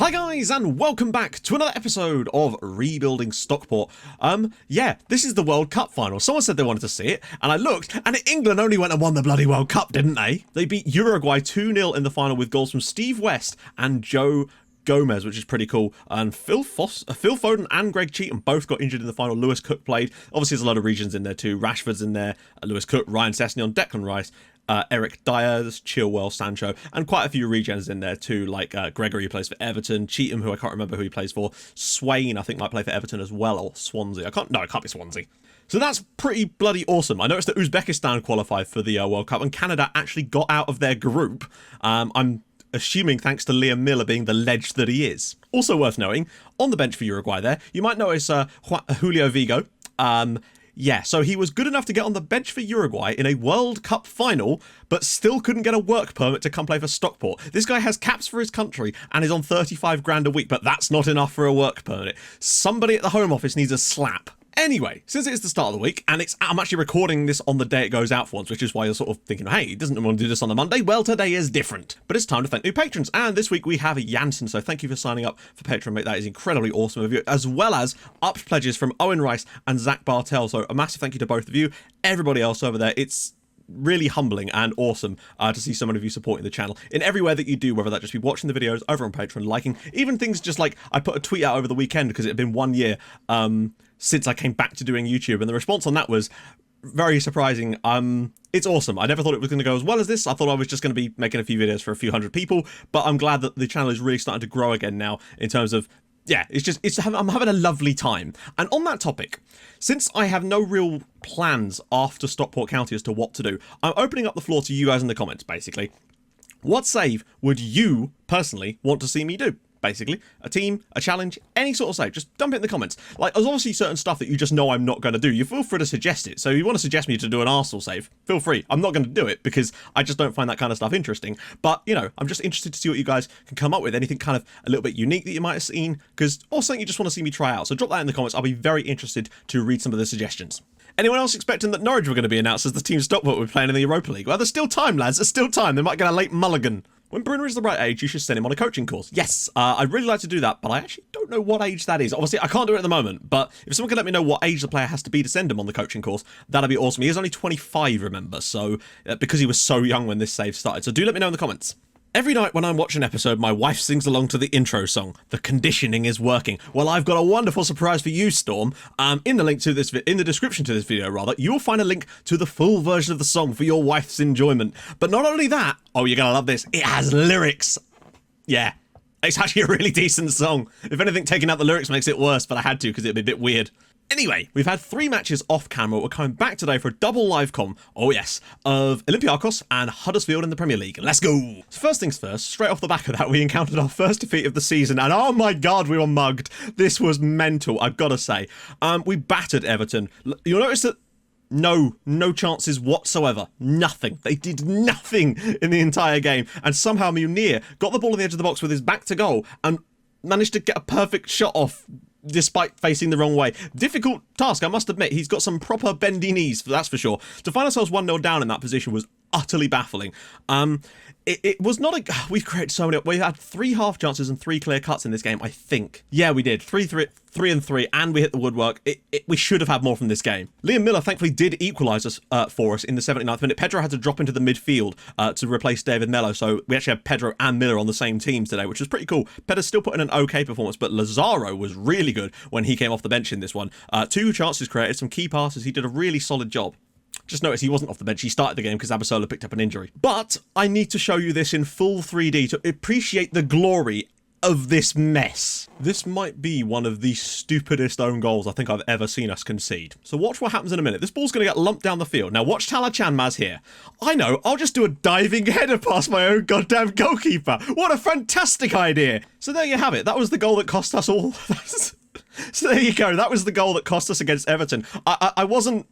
Hi guys, and welcome back to another episode of Rebuilding Stockport. Yeah, this is the World Cup final. Someone said they wanted to see it, and I looked, and England only went and won the bloody World Cup, didn't they? They beat Uruguay 2-0 in the final with goals from Steve West and Joe Gomez, which is pretty cool. And Phil Foden and Greg Cheatham both got injured in the final. Lewis Cook played. Obviously, there's a lot of regions in there too. Rashford's in there, Lewis Cook, Ryan Sessegnon, Declan Rice, Eric Dyers, Chilwell, Sancho, and quite a few regens in there too, like Gregory, who plays for Everton, Cheatham, who I can't remember who he plays for, Swain, I think might play for Everton as well, or Swansea. It can't be Swansea. So that's pretty bloody awesome. I noticed that Uzbekistan qualified for the World Cup, and Canada actually got out of their group. I'm assuming thanks to Liam Miller being the ledge that he is. Also worth noting, on the bench for Uruguay there, you might notice Julio Vigo. Yeah, so he was good enough to get on the bench for Uruguay in a World Cup final, but still couldn't get a work permit to come play for Stockport. This guy has caps for his country and is on 35 grand a week, but that's not enough for a work permit. Somebody at the Home Office needs a slap. Anyway, since it is the start of the week, and I'm actually recording this on the day it goes out for once, which is why you're sort of thinking, hey, he doesn't want to do this on the Monday. Well, today is different. But it's time to thank new patrons, and this week we have Jansen, so thank you for signing up for Patreon, mate. That is incredibly awesome of you, as well as upped pledges from Owen Rice and Zach Bartell, so a massive thank you to both of you. Everybody else over there, it's really humbling and awesome to see so many of you supporting the channel in every way that you do, whether that just be watching the videos over on Patreon, liking, even things just like I put a tweet out over the weekend because it had been 1 year since I came back to doing YouTube, and the response on that was very surprising. It's awesome. I never thought it was going to go as well as this. I thought I was just going to be making a few videos for a few hundred people, but I'm glad that the channel is really starting to grow again now in terms of, yeah, I'm having a lovely time. And on that topic, since I have no real plans after Stockport County as to what to do, I'm opening up the floor to you guys in the comments, basically. What save would you personally want to see me do? Basically, a team, a challenge, any sort of save, just dump it in the comments. Like, there's obviously certain stuff that you just know I'm not going to do. You feel free to suggest it. So if you want to suggest me to do an Arsenal save, feel free. I'm not going to do it because I just don't find that kind of stuff interesting. But, you know, I'm just interested to see what you guys can come up with. Anything kind of a little bit unique that you might have seen, or something you just want to see me try out. So drop that in the comments. I'll be very interested to read some of the suggestions. Anyone else expecting that Norwich were going to be announced as the team Stockport were playing in the Europa League? Well, there's still time, lads. There's still time. They might get a late mulligan. When Bruno is the right age, you should send him on a coaching course. Yes, I'd really like to do that, but I actually don't know what age that is. Obviously, I can't do it at the moment, but if someone can let me know what age the player has to be to send him on the coaching course, that'd be awesome. He is only 25, remember, so because he was so young when this save started. So do let me know in the comments. Every night when I'm watching an episode, my wife sings along to the intro song. The conditioning is working. Well, I've got a wonderful surprise for you, Storm. In the description to this video, rather, you will find a link to the full version of the song for your wife's enjoyment. But not only that, oh, you're gonna love this. It has lyrics. Yeah, it's actually a really decent song. If anything, taking out the lyrics makes it worse, but I had to because it'd be a bit weird. Anyway, we've had 3 matches off camera. We're coming back today for a double live com, oh yes, of Olympiacos and Huddersfield in the Premier League. Let's go! So first things first, straight off the back of that, we encountered our first defeat of the season, and oh my god, we were mugged. This was mental, I've got to say. We battered Everton. You'll notice that no chances whatsoever. Nothing. They did nothing in the entire game, and somehow Munir got the ball on the edge of the box with his back to goal and managed to get a perfect shot off despite facing the wrong way. Difficult task, I must admit. He's got some proper bendy knees, that's for sure. To find ourselves 1-0 down in that position was utterly baffling. It was not a... We've created so many... We had 3 half chances and 3 clear cuts in this game, I think. Yeah, we did. 3 and 3, and we hit the woodwork. We should have had more from this game. Liam Miller thankfully did equalise us for us in the 79th minute. Pedro had to drop into the midfield to replace David Mello, so we actually had Pedro and Miller on the same teams today, which was pretty cool. Pedro's still put in an okay performance, but Lazaro was really good when he came off the bench in this one. 2 chances created, some key passes. He did a really solid job. Just notice he wasn't off the bench. He started the game because Abasola picked up an injury. But I need to show you this in full 3D to appreciate the glory of this mess. This might be one of the stupidest own goals I think I've ever seen us concede. So watch what happens in a minute. This ball's going to get lumped down the field. Now watch Tala Chanmaz here. I know, I'll just do a diving header past my own goddamn goalkeeper. What a fantastic idea. So there you have it. That was the goal that cost us all. So there you go. That was the goal that cost us against Everton. I wasn't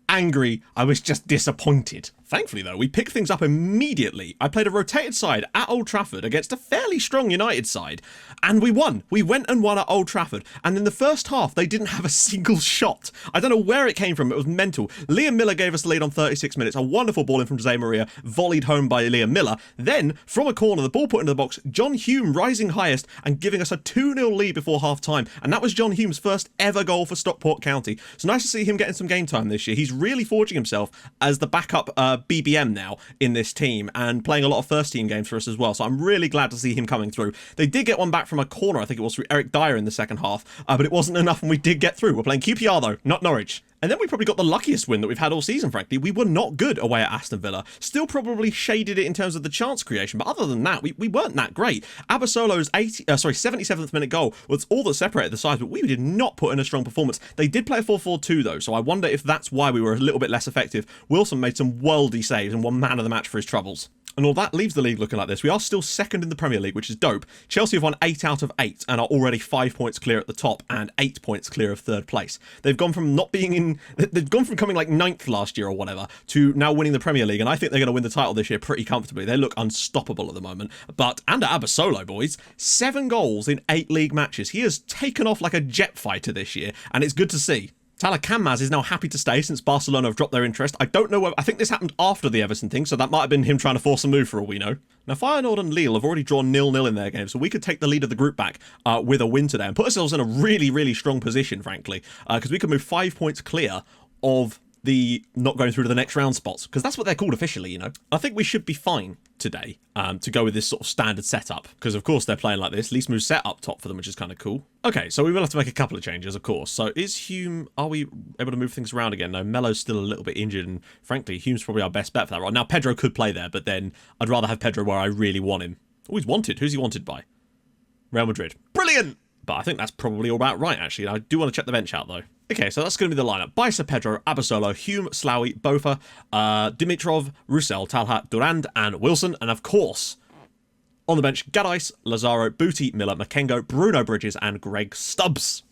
angry, I was just disappointed. Thankfully, though, we picked things up immediately. I played a rotated side at Old Trafford against a fairly strong United side, and we won. We went and won at Old Trafford, and in the first half, they didn't have a single shot. I don't know where it came from. It was mental. Liam Miller gave us the lead on 36 minutes. A wonderful ball in from Jose Maria, volleyed home by Liam Miller. Then, from a corner, the ball put into the box, John Hulme rising highest and giving us a 2-0 lead before half-time, and that was John Hulme's first ever goal for Stockport County. It's nice to see him getting some game time this year. He's really forging himself as the backup BBM now in this team and playing a lot of first team games for us as well, so I'm really glad to see him coming through. They did get one back from a corner, I think it was through Eric Dyer in the second half, but it wasn't enough and we did get through. We're playing QPR though, not Norwich. And then we probably got the luckiest win that we've had all season, frankly. We were not good away at Aston Villa. Still probably shaded it in terms of the chance creation, but other than that, we weren't that great. Abasolo's 77th minute goal was all that separated the sides, but we did not put in a strong performance. They did play a 4-4-2 though, so I wonder if that's why we were a little bit less effective. Wilson made some worldy saves and won man of the match for his troubles. And all that leaves the league looking like this. We are still second in the Premier League, which is dope. Chelsea have won 8 out of 8 and are already 5 points clear at the top and 8 points clear of third place. They've gone from not being in... They've gone from coming like 9th last year or whatever to now winning the Premier League, and I think they're going to win the title this year pretty comfortably. They look unstoppable at the moment. But Ander Abasolo, boys, 7 goals in 8 league matches. He has taken off like a jet fighter this year, and it's good to see. Tala Kanmaz is now happy to stay since Barcelona have dropped their interest. I don't know whether... I think this happened after the Everton thing, so that might have been him trying to force a move for all we know. Now, Feyenoord and Lille have already drawn 0-0 in their game, so we could take the lead of the group back with a win today and put ourselves in a really, really strong position, frankly, because we could move 5 points clear of the not going through to the next round spots, because that's what they're called officially, you know. I think we should be fine today to go with this sort of standard setup, because of course they're playing like this. At least move set up top for them, which is kind of cool. Okay, so we will have to make a couple of changes, of course. So is Hulme, are we able to move things around again? No, Melo's still a little bit injured, and frankly, Hulme's probably our best bet for that right now. Pedro could play there, but then I'd rather have Pedro where I really want him. Oh, he's wanted. Who's he wanted by? Real Madrid. Brilliant! But I think that's probably all about right, actually. I do want to check the bench out, though. Okay, so that's going to be the lineup. Bicester, Pedro, Abasolo, Hulme, Slawi, Bofa, Dimitrov, Roussel, Talha, Durand, and Wilson. And of course, on the bench, Gadais, Lazaro, Booty, Miller, Makengo, Bruno Bridges, and Greg Stubbs.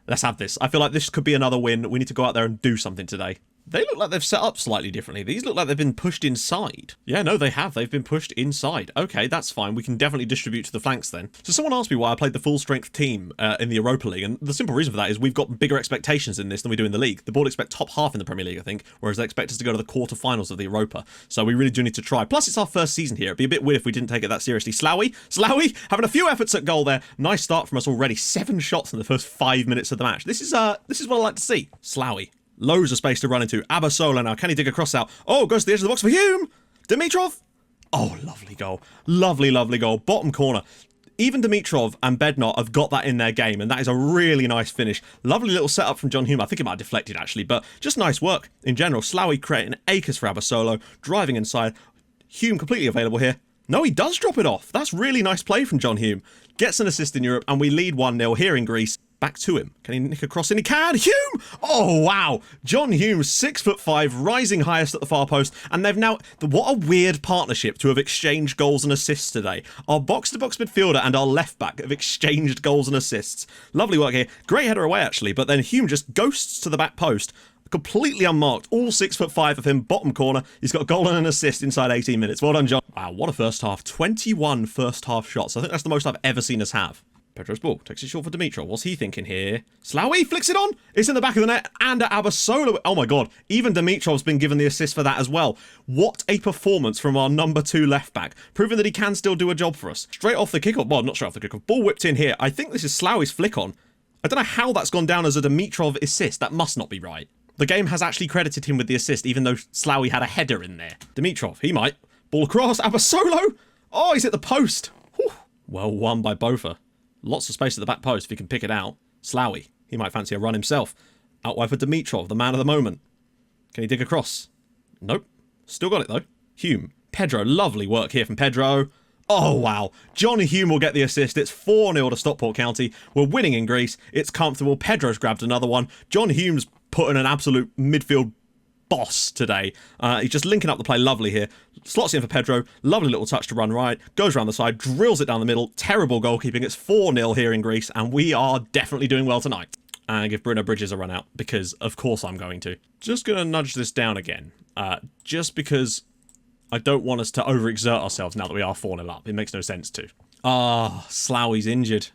Let's have this. I feel like this could be another win. We need to go out there and do something today. They look like they've set up slightly differently. These look like they've been pushed inside. Yeah, no, they have. They've been pushed inside. Okay, that's fine. We can definitely distribute to the flanks then. So someone asked me why I played the full-strength team in the Europa League, and the simple reason for that is we've got bigger expectations in this than we do in the league. The board expect top half in the Premier League, I think, whereas they expect us to go to the quarterfinals of the Europa. So we really do need to try. Plus, it's our first season here. It'd be a bit weird if we didn't take it that seriously. Slawi, having a few efforts at goal there. Nice start from us already. 7 shots in the first 5 minutes of the match. This is what I like to see. Slawi. Loads of space to run into. Abasolo now. Can he dig a cross out? Oh, goes to the edge of the box for Hulme. Dimitrov. Oh, lovely goal. Lovely, lovely goal. Bottom corner. Even Dimitrov and Bednart have got that in their game, and that is a really nice finish. Lovely little setup from John Hulme. I think it might have deflected, actually, but just nice work in general. Slawi creating acres for Abasolo. Driving inside. Hulme completely available here. No, he does drop it off. That's really nice play from John Hulme. Gets an assist in Europe, and we lead 1-0 here in Greece. Back to him. Can he nick a cross in? He can! Hulme! Oh, wow. John Hulme, 6'5", rising highest at the far post. And they've now... What a weird partnership to have exchanged goals and assists today. Our box-to-box midfielder and our left-back have exchanged goals and assists. Lovely work here. Great header away, actually. But then Hulme just ghosts to the back post. Completely unmarked. All 6'5" of him. Bottom corner. He's got a goal and an assist inside 18 minutes. Well done, John. Wow, what a first half. 21 first half shots. I think that's the most I've ever seen us have. Pedro's ball takes it short for Dimitrov. What's he thinking here? Slawi flicks it on. It's in the back of the net. And Abasolo. Oh my god. Even Dimitrov's been given the assist for that as well. What a performance from our number 2 left back. Proving that he can still do a job for us. Straight off the kickoff. Well, not straight off the kickoff. Ball whipped in here. I think this is Slawi's flick on. I don't know how that's gone down as a Dimitrov assist. That must not be right. The game has actually credited him with the assist, even though Slawi had a header in there. Dimitrov, he might. Ball across. Abasolo. Oh, he's at the post. Whew. Well won by Bofa. Lots of space at the back post if he can pick it out. Slawi, he might fancy a run himself. Out wide for Dimitrov, the man of the moment. Can he dig across? Nope. Still got it though. Hulme. Pedro, lovely work here from Pedro. Oh wow. Johnny Hulme will get the assist. It's 4-0 to Stockport County. We're winning in Greece. It's comfortable. Pedro's grabbed another one. John Hulme's put in an absolute midfield boss today. He's just linking up the play lovely here. Slots in for Pedro. Lovely little touch to run right. Goes around the side. Drills it down the middle. Terrible goalkeeping. It's 4-0 here in Greece. And we are definitely doing well tonight. and give Bruno Bridges a run out, because of course I'm going to. Just going to nudge this down again, just because I don't want us to overexert ourselves now that we are 4-0 up. It makes no sense to. Ah, Slowey's injured.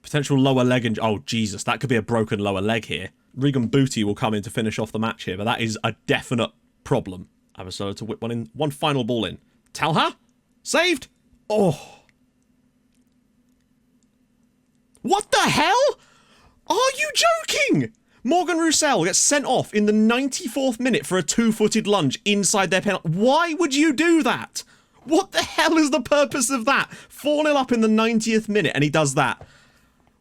Potential lower leg injury. Oh, Jesus, that could be a broken lower leg here. Regan Booty will come in to finish off the match here, but that is a definite problem. Abasolo to whip one in. One final ball in. Talha? Saved? Oh. What the hell? Are you joking? Morgan Roussel gets sent off in the 94th minute for a two-footed lunge inside their penalty. Why would you do that? What the hell is the purpose of that? 4-0 up in the 90th minute and he does that.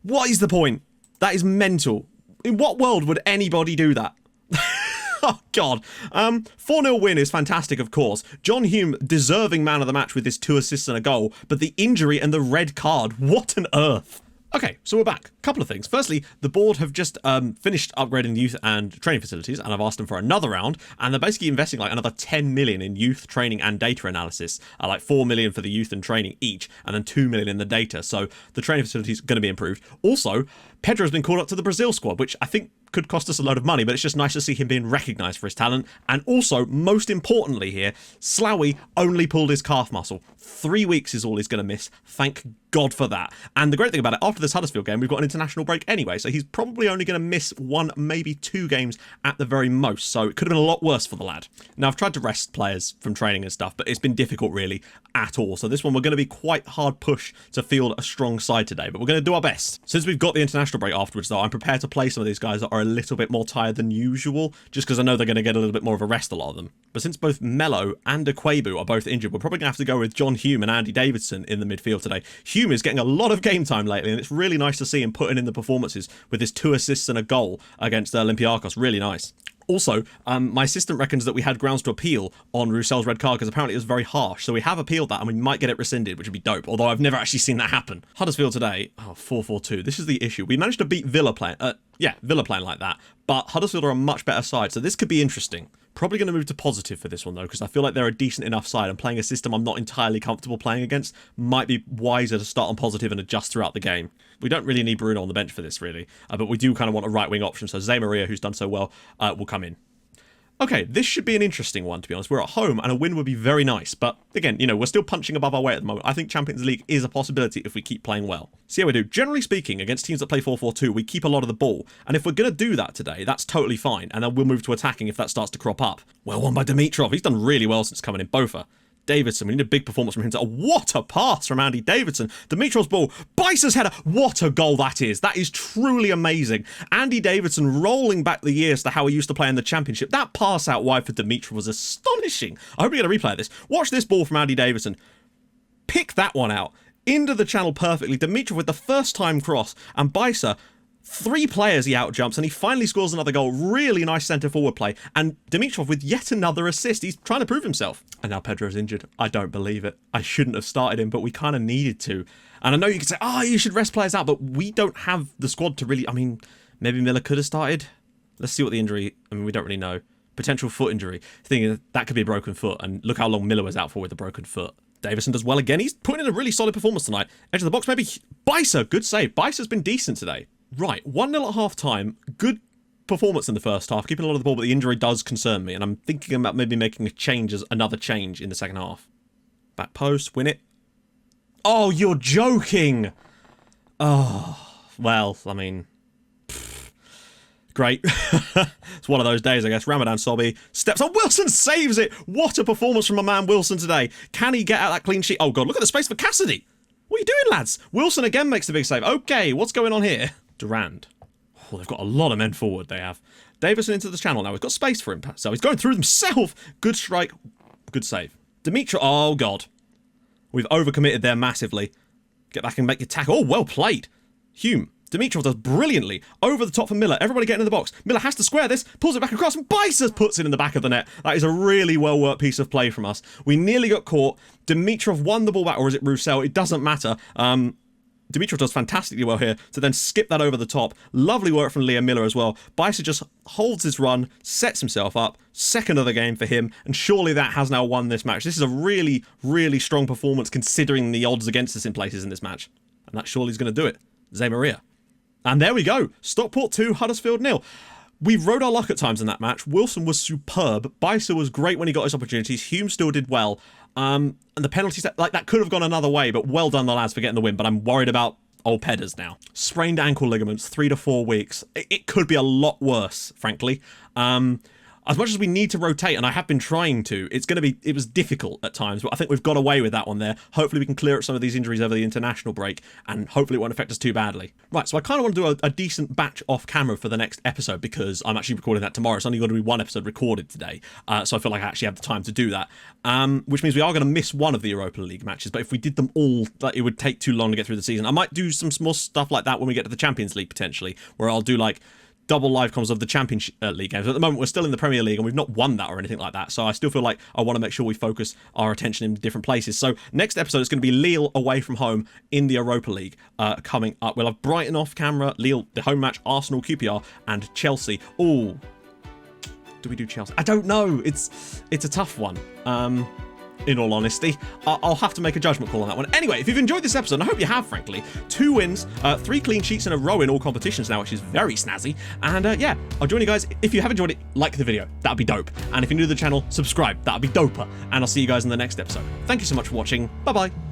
What is the point? That is mental. In what world would anybody do that? Oh, God. 4-0 win is fantastic, of course. John Hulme, deserving man of the match with his 2 assists and a goal, but the injury and the red card, what on earth? Okay, so we're back. Couple of things. Firstly, the board have just finished upgrading the youth and training facilities, and I've asked them for another round, and they're basically investing like another 10 million in youth training and data analysis, like 4 million for the youth and training each, and then 2 million in the data. So the training facility is going to be improved. Also, Pedro's been called up to the Brazil squad, which I think could cost us a load of money, but it's just nice to see him being recognised for his talent. And also, most importantly here, Slowey only pulled his calf muscle. 3 weeks is all he's going to miss. Thank God for that. And the great thing about it, after this Huddersfield game, we've got an international break anyway, so he's probably only going to miss 1, maybe 2 games at the very most, so it could have been a lot worse for the lad. Now, I've tried to rest players from training and stuff, but it's been difficult really at all. So this one, we're going to be quite hard push to field a strong side today, but we're going to do our best. Since we've got the international break afterwards, though, I'm prepared to play some of these guys that are a little bit more tired than usual, just because I know they're going to get a little bit more of a rest, a lot of them. But since both Mello and Akwebu are both injured, we're probably going to have to go with John Hulme and Andy Davidson in the midfield today. Hulme is getting a lot of game time lately, and it's really nice to see him putting in the performances with his 2 assists and a goal against Olympiacos. Really nice. Also, my assistant reckons that we had grounds to appeal on Roussel's red card because apparently it was very harsh. So we have appealed that and we might get it rescinded, which would be dope. Although I've never actually seen that happen. Huddersfield today, 4-4-2. This is the issue. We managed to beat Villa playing, Villa playing like that. But Huddersfield are a much better side, so this could be interesting. Probably going to move to positive for this one, though, because I feel like they're a decent enough side, and playing a system I'm not entirely comfortable playing against might be wiser to start on positive and adjust throughout the game. We don't really need Bruno on the bench for this, really, but we do kind of want a right-wing option, so Zé Maria, who's done so well, will come in. Okay, this should be an interesting one, to be honest. We're at home, and a win would be very nice. But, again, we're still punching above our weight at the moment. I think Champions League is a possibility if we keep playing well. See how we do. Generally speaking, against teams that play 4-4-2, we keep a lot of the ball. And if we're going to do that today, that's totally fine. And then we'll move to attacking if that starts to crop up. Well won by Dimitrov. He's done really well since coming in. Bofa. Davidson, we need a big performance from him. What a pass from Andy Davidson. Dimitrov's ball. Bice's header. What a goal that is. That is truly amazing. Andy Davidson rolling back the years to how he used to play in the Championship. That pass out wide for Dimitrov was astonishing. I hope we get a replay of this. Watch this ball from Andy Davidson. Pick that one out. Into the channel perfectly. Dimitrov with the first time cross. And Bice, 3 players he outjumps, and he finally scores another goal. Really nice centre-forward play. And Dimitrov with yet another assist. He's trying to prove himself. And now Pedro's injured. I don't believe it. I shouldn't have started him, but we kind of needed to. And I know you could say, you should rest players out, but we don't have the squad to really... I mean, maybe Miller could have started. Let's see what the injury... I mean, we don't really know. Potential foot injury. Thinking that could be a broken foot, and look how long Miller was out for with a broken foot. Davison does well again. He's putting in a really solid performance tonight. Edge of the box, maybe. Bice, good save. Bice has been decent today. Right, 1-0 at half-time. Good performance in the first half, keeping a lot of the ball, but the injury does concern me, and I'm thinking about maybe making another change in the second half. Back post, win it. Oh, you're joking! Oh, well, I mean... Great. It's one of those days, I guess. Ramadan Sobhi steps on. Wilson saves it! What a performance from my man Wilson today. Can he get out that clean sheet? Oh, God, look at the space for Cassidy! What are you doing, lads? Wilson again makes the big save. Okay, what's going on here? Durand. Oh, they've got a lot of men forward, they have. Davison into the channel now. We've got space for him, so he's going through himself. Good strike. Good save. Dimitri. Oh, God. We've overcommitted there massively. Get back and make your tackle. Oh, well played. Hulme. Dimitrov does brilliantly. Over the top for Miller. Everybody getting in the box. Miller has to square this. Pulls it back across. And Bices puts it in the back of the net. That is a really well-worked piece of play from us. We nearly got caught. Dimitrov won the ball back, or is it Roussel? It doesn't matter. Dimitrov does fantastically well here to then skip that over the top. Lovely work from Liam Miller as well. Bicer just holds his run, sets himself up. Second of the game for him, and surely that has now won this match. This is a really, really strong performance considering the odds against us in places in this match. And that surely is going to do it. Zé Maria. And there we go. Stockport 2, Huddersfield 0. We rode our luck at times in that match. Wilson was superb. Bicester was great when he got his opportunities. Hume still did well. And the penalties, like, that could have gone another way, but well done the lads for getting the win. But I'm worried about old Pedders now. Sprained ankle ligaments, 3 to 4 weeks. It could be a lot worse, frankly. As much as we need to rotate, and I have been trying to, it was difficult at times, but I think we've got away with that one there. Hopefully we can clear up some of these injuries over the international break, and hopefully it won't affect us too badly. Right, so I kind of want to do a decent batch off camera for the next episode, because I'm actually recording that tomorrow. It's only going to be one episode recorded today, so I feel like I actually have the time to do that. Which means we are going to miss one of the Europa League matches, but if we did them all, it would take too long to get through the season. I might do some small stuff like that when we get to the Champions League, potentially, where I'll do, like, double live comms of the Championship League games. At the moment, we're still in the Premier League and we've not won that or anything like that. So I still feel like I want to make sure we focus our attention in different places. So next episode is going to be Lille away from home in the Europa League coming up. We'll have Brighton off camera, Lille, the home match, Arsenal, QPR, and Chelsea. Oh, do we do Chelsea? I don't know. It's a tough one. In all honesty, I'll have to make a judgment call on that one. Anyway, if you've enjoyed this episode, and I hope you have, frankly, 2 wins, 3 clean sheets in a row in all competitions now, which is very snazzy. And yeah, I'll join you guys. If you have enjoyed it, like the video. That'd be dope. And if you're new to the channel, subscribe. That'd be doper. And I'll see you guys in the next episode. Thank you so much for watching. Bye-bye.